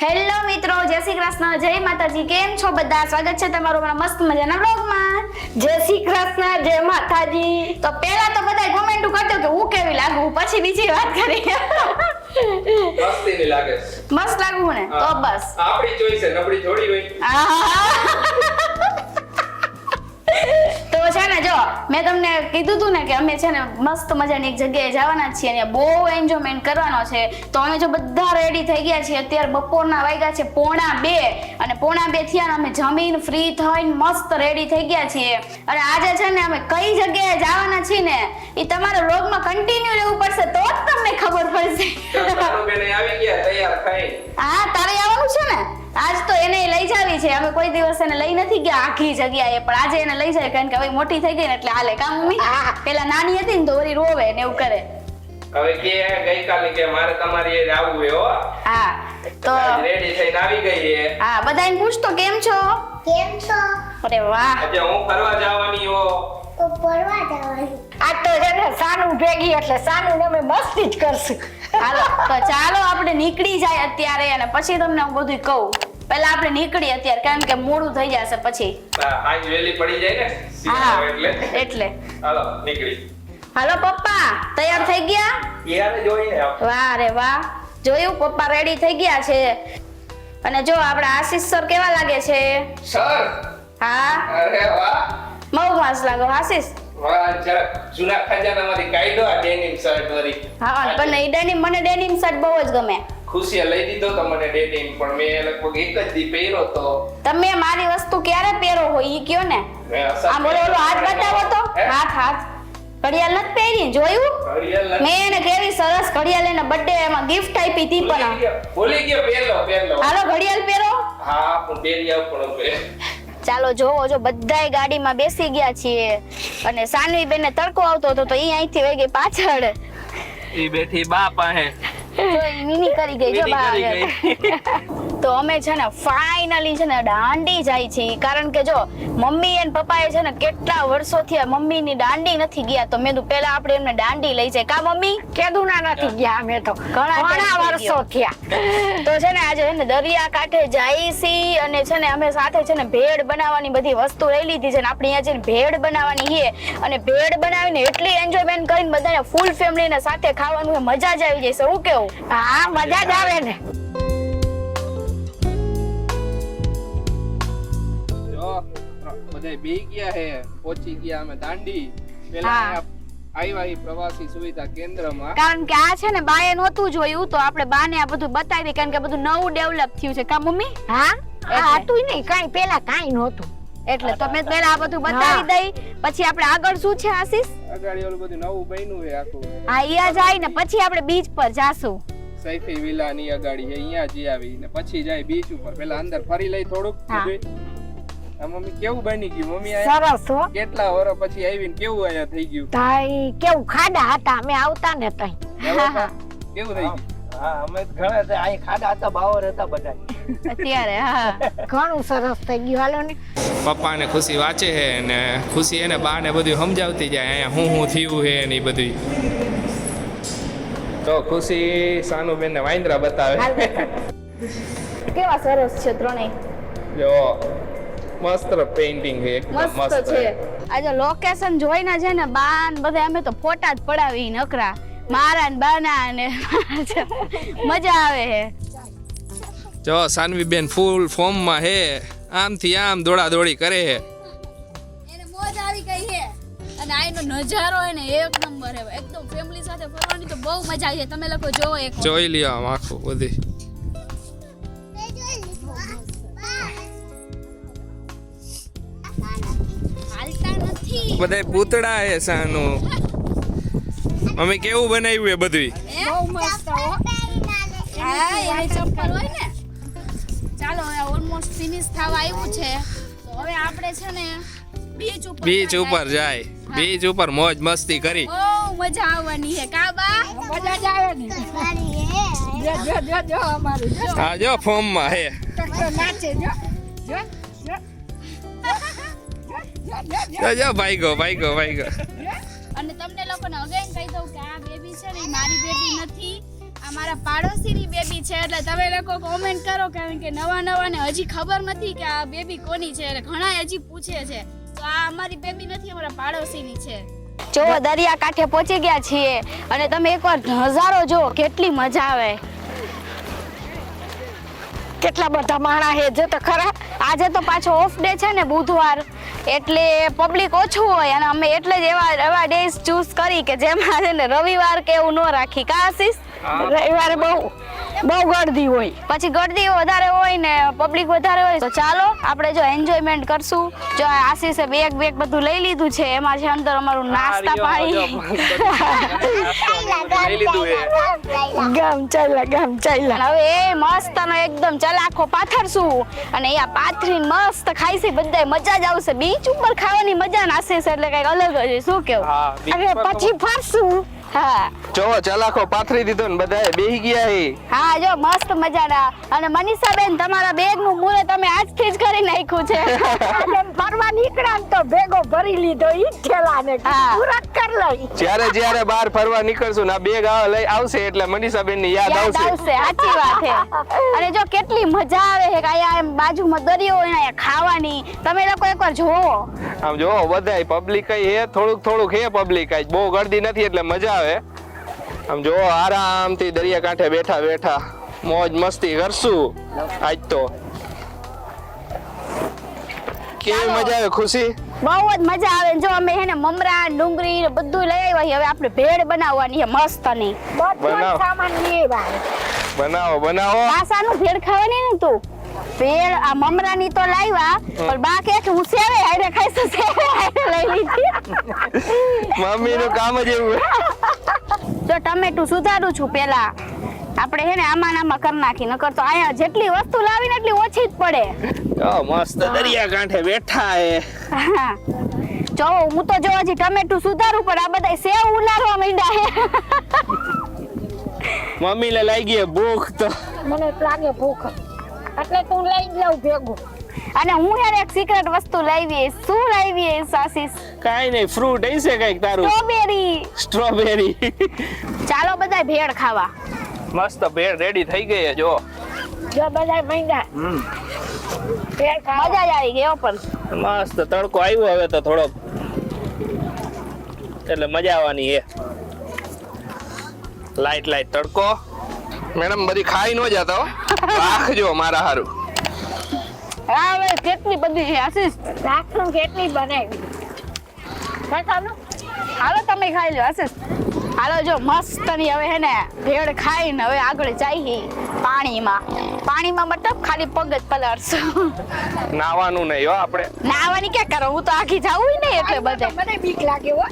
Hello મિત્રો, જય શ્રી કૃષ્ણ, જય માતાજી. કેમ છો બધા? સ્વાગત છે તમારું મારા મસ્ત મજાના વ્લોગમાં. જય શ્રી કૃષ્ણ, જય માતાજી. તો પહેલા તો બધા કોમેન્ટ કરજો કે હું કેવી લાગુ, પછી બીજી વાત કરી. મસ્તીની લાગે. મસ્ત લાગુ ને? તો બસ આપણી ચોઈસ છે, નબળી થોડી હોય. તો છે ને, જો મેં તમને કીધું તું ને કે અમે છે ને મસ્ત મજાની એક જગ્યાએ જવાના છીએ અને બહુ એન્જોયમેન્ટ કરવાનો છે. તો અમે જો બધા રેડી થઈ ગયા છીએ. અત્યારે બપોરના વાગ્યા છે 1:30 અને 1:30 થયા ને અમે જમીન ફ્રી થઈને મસ્ત રેડી થઈ ગયા છીએ. અને આજે છે ને અમે કઈ જગ્યાએ જવાના છીએ ને એ તમારે વ્લોગમાં કન્ટિન્યુ રહેવું પડશે તો જ તમને ખબર પડશે. બેને આવી ગયા તૈયાર થઈ. હા, તારે આવવાનું છે ને? આજ તો એને લઈ જાવી છે. અમે કોઈ દિવસ એને લઈ નથી ગયા આખી જગ્યાએ, પણ આજે એને લઈ જાય કારણ કે હવે મોટી થઈ ગઈ ને એટલે હાલે. કામ મમ્મી? પેલા નાની હતી ને તો વળી રોવે ને એવું કરે. હવે કે ગઈકાલે કે મારે તમારી એ આવવું હે હો. હા, તો રેડી થઈને આવી ગઈ હે. હા, બધાને પૂછતો કેમ છો? કેમ છો? અરે વાહ. આજે હું ફરવા જવાની હો. તો ફરવા જવાની. આ તો છે ને સાનું ભેગી એટલે સાનું ને અમે મસ્તી જ કરશું. હાલો તો ચાલો આપણે નીકળી જાય અત્યારે અને પછી તમને હું બધું કહું. પહેલા આપણે નીકળી અત્યારે કારણ કે મોડું થઈ જશે પછી. આજ વેલી પડી જાય ને હા, એટલે હાલો નીકળી. હાલો પપ્પા, તૈયાર થઈ ગયા? યાર જોઈને વાહ રે વાહ, જોયું પપ્પા રેડી થઈ ગયા છે. અને જો આપણા આશીષ સર કેવા લાગે છે? સર. હા, અરે વાહ, બહુ મસ્ત લાગો આશીષ. વાહ, જૂના ખજાનામાંથી કાઢ્યો આ ડેનિમ શર્ટ વળી. હા, પણ એ ડેનિમ, મને ડેનિમ શર્ટ બહુ જ ગમે. ખુશીએ લઈ દીધો તો મને ડેનિમ, પણ મેં લગભગ એક જ દી પહેર્યો તો. તમે મારી વસ્તુ ક્યારે પહેરો હોય ઈ કયો ને? આ બોલો ઓલો હાથ બતાવો તો. હાથ ઘડિયાળ નથી પહેરી, જોયું? મેં એને કેવી સરસ ઘડિયાળ એને બર્થડે એમાં ગિફ્ટ આપી હતી પણ. ભૂલી ગયો પહેલો. હાલો ઘડિયાળ પહેરો. હા, પણ પહેરી આવ પણ ચાલો જોવો, જો બધાય ગાડીમાં બેસી ગયા છીએ અને સાનવી બેનને તડકો આવતો હતો તો ઈ અહીંથી વહી ગઈ પાછળ. ઈ બેઠી બા પાસે. જો ઈ મિની કરી ગઈ જો બહાર. તો અમે છે ને ફાઇનલી છે ને દાંડી જાય છે કારણ કે જો મમ્મી અને પપ્પાએ છે ને કેટલા વર્ષોથી મમ્મીની દાંડી નથી ગયા તો મેં તો પહેલા આપણે એમને દાંડી લઈ જાય. કા મમ્મી? કેદુના નથી ગયા અમે તો ઘણા વર્ષો થયા. તો છે ને આજે છે ને દરિયા કાંઠે જાય છે અને છે ને અમે સાથે છે ને ભેળ બનાવવાની બધી વસ્તુ લઈ લીધી છે ને આપણે અહીંયા છે ભેળ બનાવવાની છે અને ભેળ બનાવીને એટલી એન્જોયમેન્ટ કરીને બધાને ફૂલ ફેમિલીને સાથે ખાવાનું મજા જ આવી જશે. હું કેવું? હા, મજા જ આવે ને. બધા બે ગયા હે, પહોંચી ગયા અમે દાંડી. પેલા આવ્યા ઈ પ્રવાસી સુવિધા કેન્દ્રમાં. કારણ કે આ છે ને બાએ નહોતું જોયું તો આપણે બાને આ બધું બતાવી કારણ કે બધું નવું ડેવલપ થયું છે. કા મમ્મી? હા, આ હતું નહીં કાઈ, પેલા કાઈ નહોતું એટલે તો મેં પહેલા આ બધું બતાવી દઈ. પછી આપણે આગળ શું છે આશીષ? આગળ ઓલું બધું નવું બન્યું હે આખું. હા, અહીંયા જાય ને પછી આપણે બીચ પર જાશું. સૈફી વિલા ની અગાડી છે, અહીંયા જ આવી ને પછી જાય બીચ ઉપર. પેલા અંદર ફરી લઈ થોડુંક. મમ્મી કેવું બની ગયું? મમ્મી સરસ હો. કેટલા વર્ષ પછી આવીને કેવું આયા થઈ ગયું? તાઈ કેવું ખાડા હતા અમે આવતા ને તઈ. કેવું થઈ ગયું? હા, અમે ઘણા હતા અહીં ખાડા હતા, બાવર હતા બધા. અત્યારે હા ઘણું સરસ થઈ ગયું. હાલો ને પપ્પા ને ખુશી વાંચે છે ને ખુશી એને બા ને બધું સમજાવતી જાય અહીંયા હું થયું છે ને એ બધું. તો ખુશી સાનુબેન ને વાંદરા બતાવે. કેવા સરસ છે ત્રણેય. જો મસ્ત પેઇન્ટિંગ છે, એકદમ મસ્ત છે. આજે લોકેશન જોઈને છે ને બાન બધા અમે તો ફોટા જ પડાવી નકરા મારા ને બાના ને મજા આવે છે. જો સાનવી બેન ફૂલ ફોર્મ માં હે, આમથી આમ દોડા દોડી કરે છે. એને મોજ આવી ગઈ છે અને આનો નજારો હે ને એક નંબર હે. એકદમ ફેમિલી સાથે ફરવાની તો બહુ મજા આવી છે. તમે લોકો જોવો એક જોઈ લ્યો આમ આખું બધી. હાલતા નથી. બધા પૂતળા હે સાનું. મમ્મી કેવું બનાવ્યું એ બધું? બહુ મસ્ત હો. હા, એને ચપ્પલ હોય ને. ચાલો હવે ઓલમોસ્ટ ફિનિશ થવા આવ્યું છે તો હવે આપણે છે ને બીચ ઉપર જાય. બીચ ઉપર મોજ મસ્તી કરી. બહુ મજા આવવાની છે. કા બા? મજા જ આવે ને. જો અમારું હા, જો ફોર્મ માં હે. નાચે જો જો ભાઈગો. અને તમને લોકોને અગેન કહી દઉં કે આ બેબી છે ને મારી બેબી નથી, આ મારા પાડોશીની બેબી છે એટલે તમે લોકો કોમેન્ટ કરો કારણ કે નવા ને હજી ખબર નથી કે આ બેબી કોની છે એટલે ઘણા હજી પૂછે છે તો આ અમારી બેબી નથી અમારા પાડોશીની છે જો દરિયા કાંઠે પહોંચી ગયા છીએ અને તમે એકવાર નજારો જો કેટલી મજા આવે કેટલા બધા માણા હે જો તો ખરા. આજે તો પાછો ઓફ ડે છે ને બુધવાર એટલે પબ્લિક ઓછું હોય અને અમે એટલે જ એવા ડેઝ ચૂઝ કરી કે જેમાં છે ને રવિવાર કે એવું ન રાખી કા આશીષ રવિવારે બહુ ગળદી હોય. પછી ગળદી વધારે હોય ને પબ્લિક વધારે હોય તો ચાલો આપણે જો એન્જોયમેન્ટ કરશું. જો આ આશીષે બેગ બધું લઈ લીધું છે એમાં છે અંદર અમારું નાસ્તા પાણી લઈ લીધું એ ગામ ચાલ્યા હવે એ મસ્ત નો એકદમ ચલાખો પાથરશું અને અહીંયા પાથરીને મસ્ત ખાઈશી બધાય મજા જ આવશે. બીચ ઉપર ખાવાની મજા ના આશીષ એટલે કઈક અલગ જ શું કેવું. હા અરે પછી ફરશું. હા જો ચલાખો પાથરી દીધો ને બધાએ બેહી ગયા હે. હા જો મસ્ત મજાના. અને મનીષાબેન તમારા બેગ નું મુહૂર્ત તમે આજથી જ કરી નાખ્યું છે. અને ફરવા નીકળ્યા ને તો ભેગો ભરી લીધો ઈ ઠેલાને હા. પૂરત કર લઈ. જ્યારે બહાર ફરવા નીકળશું ને આ બેગ લઈ આવશે એટલે મનીષાબેન ની યાદ યાદ આવશે. આવશે સાચી વાત છે. અને જો કેટલી મજા આવે છે કે અહીંયા એમ બાજુમાં દરિયો હોય ને અહીંયા ખાવાની. તમે લોકો એકવાર જોવો. આમ જો બધાય પબ્લિક હે થોડુંક હે પબ્લિક આજ બહુ ગળદી નથી એટલે મજા આવે. આમ જો આરામથી દરિયા કાંઠે બેઠા મોજ મસ્તી કરશું આજ તો. કેવી મજા આવે ખુશી? બહુ જ મજા આવે. જો અમે હે ને મમરા ડુંગળી ને બધું લઈ આવ્યા. હવે આપણે ભેળ બનાવવાની છે મસ્ત ની. બધો બનાવો. સામાન લેવા. બનાવો પાસાનું ભેળ ખાવાની ને તું. ભેળ આ મમરાની તો લાવ્યા પણ બા કે હું સેવે હારે ખાઈશું સેવે હારે લઈ લીધી. મમ્મી નું કામ જ એવું જો ટમેટું સુધારું છું પેલા આપણે હે ને આમાં કરી નાખી નકર તો અહીંયા જેટલી વસ્તુ લાવીને એટલી ઓછી જ પડે. મસ્ત દરિયા કાંઠે બેઠા હે. હા. જો હું તો જો હજી ટમેટું સુધારું પણ આ બધા સેવ ઉલારવા માંડ્યા હે. મમ્મી ને લાગી ભૂખ તો મને લાગે ભૂખ એટલે તું લઈ લઉં ભેગું. અને હું યાર એક સિક્રેટ વસ્તુ લાવી. શું લાવી આશીષ? કાઈ નહીં ફ્રૂટ હશે કઈક તારું. સ્ટ્રોબેરી. ચાલો બધા ભેળ ખાવા. મસ્ત ભેળ રેડી થઈ ગઈ છે જો. જો બધા મહિના ભેળ ખાવા. મજા જ આવી ગઈ હો પણ. મસ્ત તડકો આવ્યો હવે તો થોડોક એટલે મજા આવવાની છે. લાઈટ તડકો. મેડમ બધી ખાઈ ન જાતા હો. રાખજો મારા હારું. હા હવે કેટલી બધી છે આશીષ. રાખું કેટલી બનાવી. ખાવાનું હાલો તમે ખાઈ લો આશીષ. હાલો જો મસ્ત ની હવે હે ને ભેળ ખાઈને હવે આગળ જઈએ પાણીમાં મતલબ ખાલી પગ જ પલાળશું. નાવાનું નહીં હો આપણે. નાવાની ક્યાં કરો હું તો આખી જાવું નહીં એટલે બધે. મને બીક લાગે હો.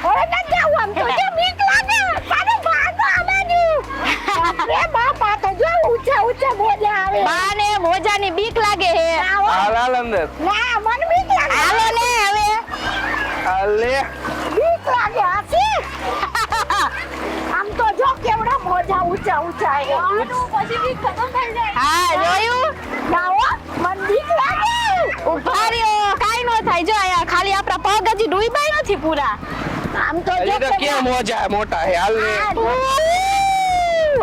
હવે ન જાવ આમ તો જે બીક લાગે. સાને ભાગો આબાજુ. એ બાપા તો જો ઊંચા મોજા આવે. બાને મોજાની બીક લાગે હે. હાલ અંદર. ના મને બીક લાગે. હાલો ને હવે. હાલે. બીક લાગે હાસી. આમ તો જો કેવડા મોજા ઊંચા છે. પછી બી ખતમ થઈ જાય હા જોયું. જાઓ મને બીક લાગે. ઉભા રહ્યો કાઈ નો થાય. જો આયા ખાલી આપણા પગ હજી ડૂબ્યા નથી પૂરા. આમ તો જો હજી તો કેમ મોજા મોટા હે હાલ ને.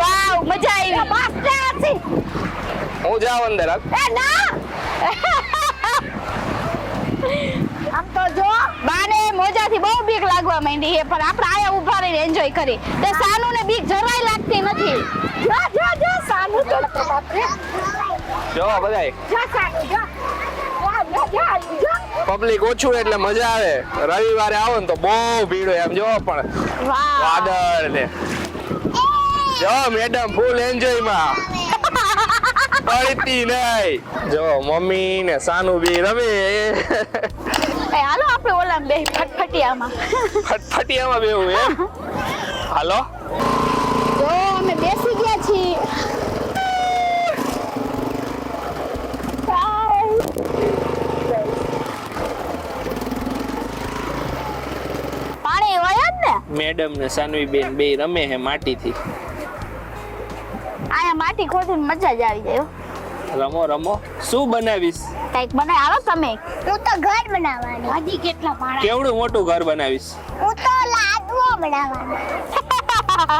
વાવ મજા આવી. બસ હાસી. હું જાઉં અંદર હાલ. એ ના. આમ તો જો બાને મોજાથી બહુ બીક લાગવા માંડી છે પણ આપણે આયા ઊભા રહીને એન્જોય કરી. તે સાનુને બીક જરાય લાગતી નથી. જો સાનું તો બાપરે. જો બધાય જો સાનું જો. પબ્લિક ઓછું એટલે મજા આવે. રવિવારે આવો ને તો બહુ ભીડ હોય આમ જો પણ વાહ વાદળ ને જો મેડમ ફૂલ એન્જોય માં પડતી નહીં. જો મમ્મી ને સાનુ બી રમે. એ હાલો આપણે ઓલા બે ફટફટિયામાં. ફટફટિયામાં બેવું એમ. હાલો જો અમે બેસી ગયા છીએ. પાણી હોય જ ને. મેડમ ને સાનવી બેન બે રમે હે માટીથી. આયા માટી ખોદીને મજા જ આવી જાય હો. રમો શું બનાવીશ? કઈક બનાય આવો તમે. હું તો ઘર બનાવવાની. હજી કેટલા પાણા. કેવડું મોટું ઘર બનાવીશ? હું તો લાડવો બનાવવાનો.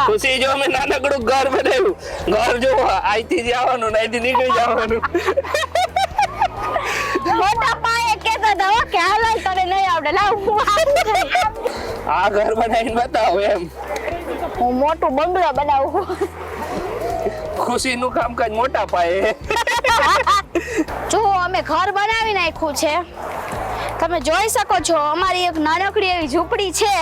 ખુશી જો અમે નાનકડું ઘર બનાવ્યું. ઘર જો અહીંથી જવાનું ને અહીંથી નીકળી જવાનું. મોટા પાયે કહેતા હતા હો કે હાલો તને નહીં આવડે લાવ હું આપું છું. આ ઘર બનાવીને બતાવો એમ. હું મોટું બંગલો બનાવું. ખુશીનું કામકાજ મોટા પાયે. જો અમે ઘર બનાવી નાખ્યું છે. તમે જોઈ શકો છો અમારી એક નાનકડી એવી ઝૂંપડી છે.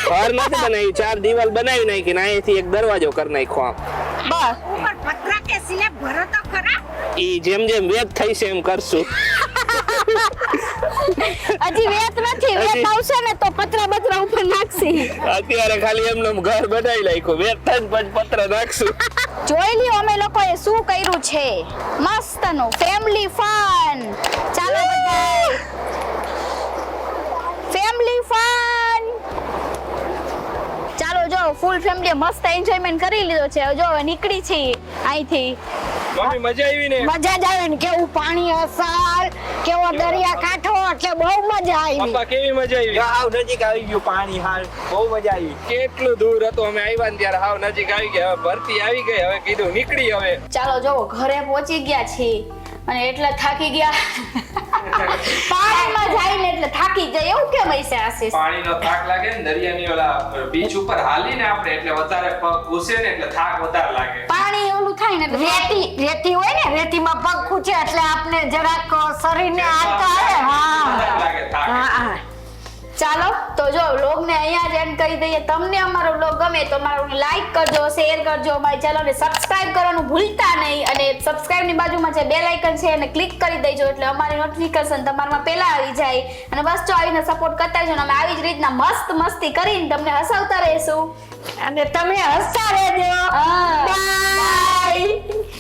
ઘર નથી બનાવ્યું, 4 દિવાલ બનાવી નાખી ને અહીંથી એક દરવાજો કરી નાખ્યો આમ. બસ ઉપર પતરા કે સિલે ભરો તો ખરા. ઈ જેમ જેમ વેત થઈ છે એમ કરશું. હજી વેત નથી. વેત આવશે ને તો પતરા બતરા ઉપર નાખશી. અત્યારે ખાલી એમને એમ ઘર બનાવી નાખ્યું, વેત થાય ને પછી પત્ર નાખશું. જોઈ લ્યો અમે લોકોએ શું કર્યું છે. મસ્તનું ફેમિલી ફન. ચાલો બધા ફેમિલી ફન. ચાલો જો ફૂલ ફેમિલી મસ્ત એન્જોયમેન્ટ કરી લીધો છે. જો હવે નીકળી છીએ અહીંથી. મમ્મી મજા આવી ને? મજા જ આવે ને કેવું પાણી અસર કેવો દરિયા કાંઠો એટલે બહુ મજા આવી. પપ્પા કેવી મજા આવી? હાવ નજીક આવી ગયું પાણી, હાલ બહુ મજા આવી. કેટલું દૂર હતું અમે આવ્યા ને ત્યારે હાવ નજીક આવી ગયા. હવે ભરતી આવી ગઈ, હવે કીધું નીકળી હવે. ચાલો જો ઘરે પહોંચી ગયા છીએ અને એટલે થાકી ગયા. પાણીમાં જઈને એટલે થાકી જાય એવું કેમ હશે આશીષ? પાણીનો થાક લાગે ને દરિયાની ઓલા બીચ ઉપર હાલીને આપણે એટલે વધારે પગ ઘૂસે ને એટલે થાક વધારે લાગે. પાણી ઓલું થાય ને એટલે રેતી હોય ને રેતીમાં પગ ખૂચે એટલે આપણે જરાક શરીરને આંચકા આવે. વધારે લાગે થાક. હા ચાલો તો જો વ્લોગને અહીંયા જ એન્ડ કરી દઈએ. તમને અમારો વ્લોગ ગમે તો અમારું લાઈક કરજો, શેર કરજો, અમારી ચેનલને સબસ્ક્રાઇબ કરવાનું ભૂલતા નહીં અને સબસ્ક્રાઇબની બાજુમાં જે બેલ આઇકન છે એને ક્લિક કરી દેજો એટલે અમારી નોટિફિકેશન તમારામાં પહેલા આવી જાય. અને બસ જો આવીને સપોર્ટ કરતા રહેજો અને અમે આવી જ રીતના મસ્ત મસ્તી કરીને તમને હસાવતા રહીશું. અને તમે હસતા રહેજો. હા. બાય.